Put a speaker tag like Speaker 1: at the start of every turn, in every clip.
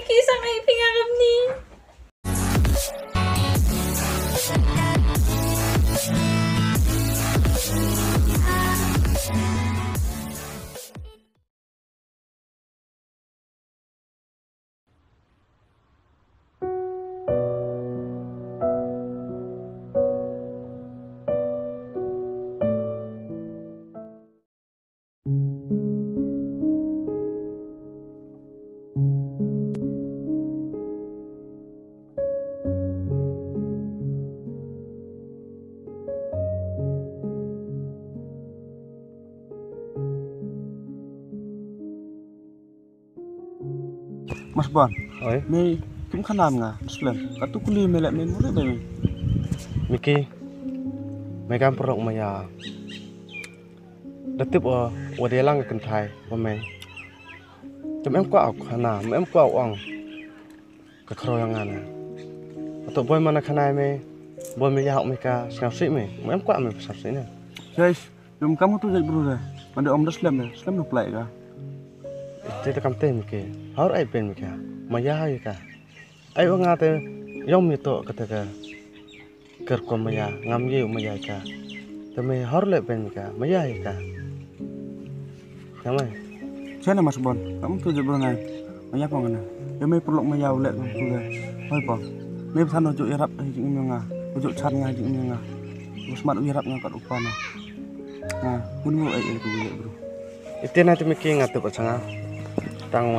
Speaker 1: kisang ay pingarap ni.
Speaker 2: Mas Bon,
Speaker 3: Oi,
Speaker 2: me kim khanam nga Muslim. Katu kuli melek me mure be me.
Speaker 3: Miki, megan perok maya. Datip wadelang kan thai, pemain. Cuma em kuat khana, em kuat ong. Ke keroyangan. Atau boy mana khanai me, boy me yahok meka snapsi me. Em kuat me snapsi ne.
Speaker 2: Guys, dum kamu tu jadi bro dah. Manda om Muslim dah. Muslim nak play ka.
Speaker 3: Itu kam teh Miki. Har ai pen Miki. Maya hai ka. Ai ong ate yom itu kata ka. Ker ko maya, ngam ye maya ka. Tapi har le pen Miki. Maya hai ka. Kamai.
Speaker 2: Sana Mas Bon, kamu tu jadi bro ngai. Maya apa ngana? Ya me perlu maya ulek tu dah. Hoi Bon. Me pesan ojo irap jing nga. Ojo chan nga jing nga. Usmat irap nga kat upana. Nah, pun ai tu ulek bro.
Speaker 3: Itu nanti Miki ngatu pasanga. Tang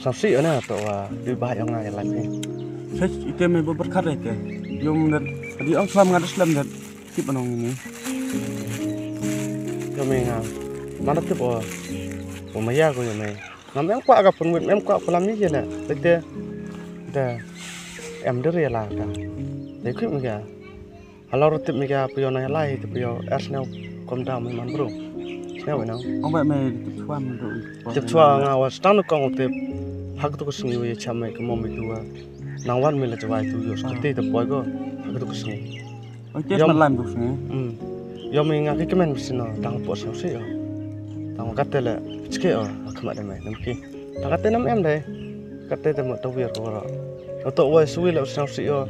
Speaker 3: saksi ana atau di bahaya ngai lagi.
Speaker 2: Saya itu me berkat ke. Yom dan di om Islam ngada Islam dan tip anong ini.
Speaker 3: Kami mana tu maya ko yome. Ngam em kwa ka pun em kwa kolam ni je na. Tete da em der ya la ka. Dei ku mi ga. Halo rotip mi ga pyo na lai tu pyo asnau kom da mi man bro. Snau na.
Speaker 2: Ông vậy mày tip chuan rồi.
Speaker 3: Tip chua nga wa stan ko tip hak tu ko singi we chame ko mom tu nang wan mi la jawai tu yo stati tu boy ko hak tu ko singi.
Speaker 2: Ôi chết mà làm được gì?
Speaker 3: Yo mi nga ki men bisino tang po sa si yo. Tang katele chike yo akma de me namki. Tang katte nam em de. Katte te mo to wir ko ro. Oto wa suwi la sa si yo.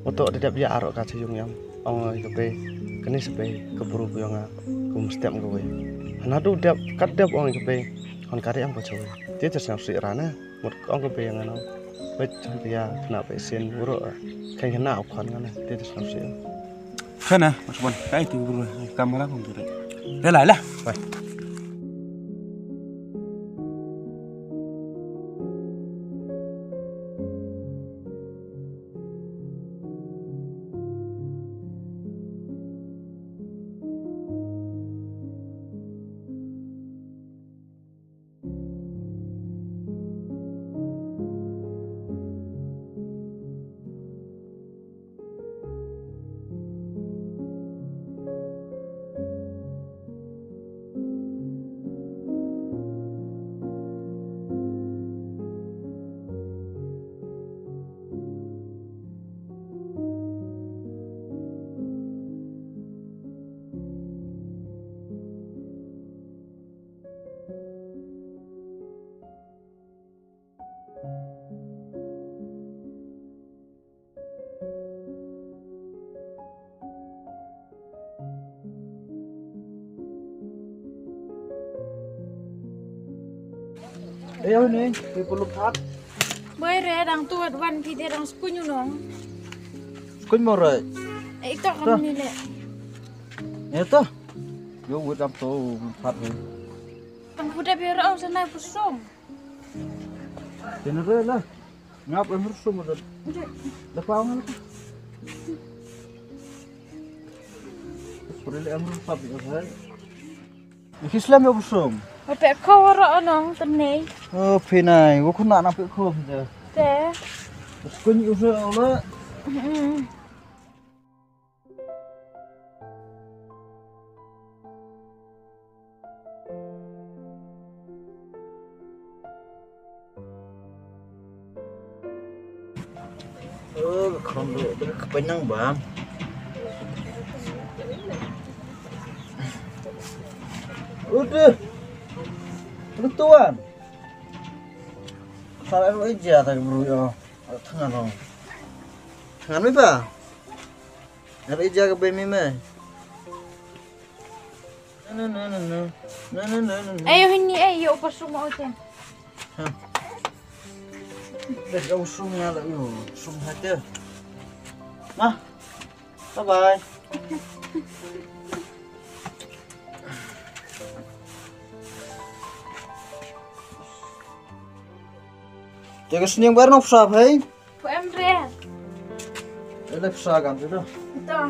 Speaker 3: Oto de dap ya aro ka chi yung yam. Ong ai pe kani sepe ke buru yo nga kum step go we. Anadu dap kat dap ong pe on kari am ko chowe. Ti te sa si rana mot ong ko pe yang ano. Pe ya kena pe sen buru. Kai kena ok khan ngana ti te sa si yo.
Speaker 2: Sana Mas Bon, cái itu bro. Kamera không được. Thế lại là.
Speaker 3: Vậy.
Speaker 2: Ayo nih, di perlu hat.
Speaker 1: Boy re dang tuat wan pi de dang skunyu nong.
Speaker 2: Kun mau rồi.
Speaker 1: Ito kam ni le.
Speaker 2: Itu. Yo buat apa tuh hat nih?
Speaker 1: Ang budak biar au sana pusum.
Speaker 2: Bener lah. Ngap em rusum udah. Dah paham kan? Seperti em rusum hat ya. Islam ya rusum.
Speaker 1: Apa kau ora nong tenai.
Speaker 2: Oh, pinai. Gua kena nampak kau saja.
Speaker 1: Te.
Speaker 2: Kun usaha Allah. Không được, kepenyang bang. Udah, tentuan.
Speaker 4: Sarap lo ija tak bro yo. Tangan lo. Tangan mi pa. Ada ija ke bemi me.
Speaker 1: Ayo ini ayo pas rumah hotel.
Speaker 4: Dah kau sumnya lah yo. Sum hati. Mah. Bye bye. Tega sini yang baru nak pesawat, hei?
Speaker 1: Bu Emre.
Speaker 4: Ini pesawat kan sudah.
Speaker 1: Betul.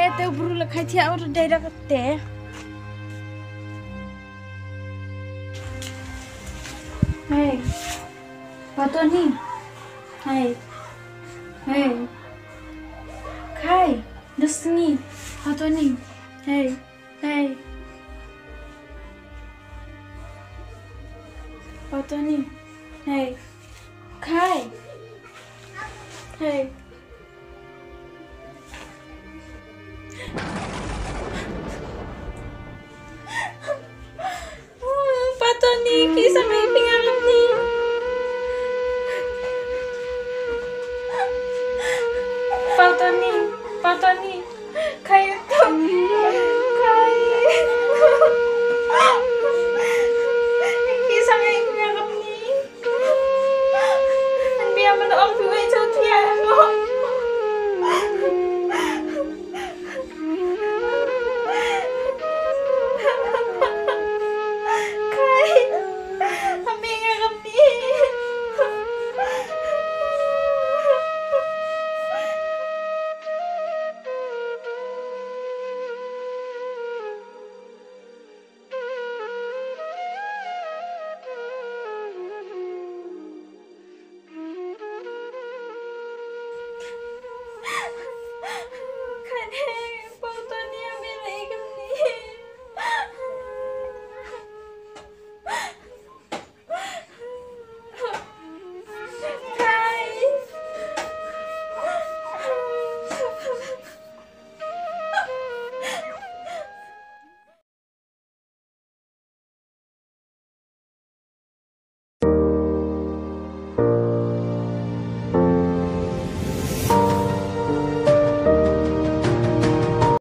Speaker 1: Kita buru lekah dia orang daerah kita. Hey, apa ni? Hey, hey, Kai, di sini. Apa ni? Hey, hey, apa ni? Hey, Kai, hey. Patoni, kisah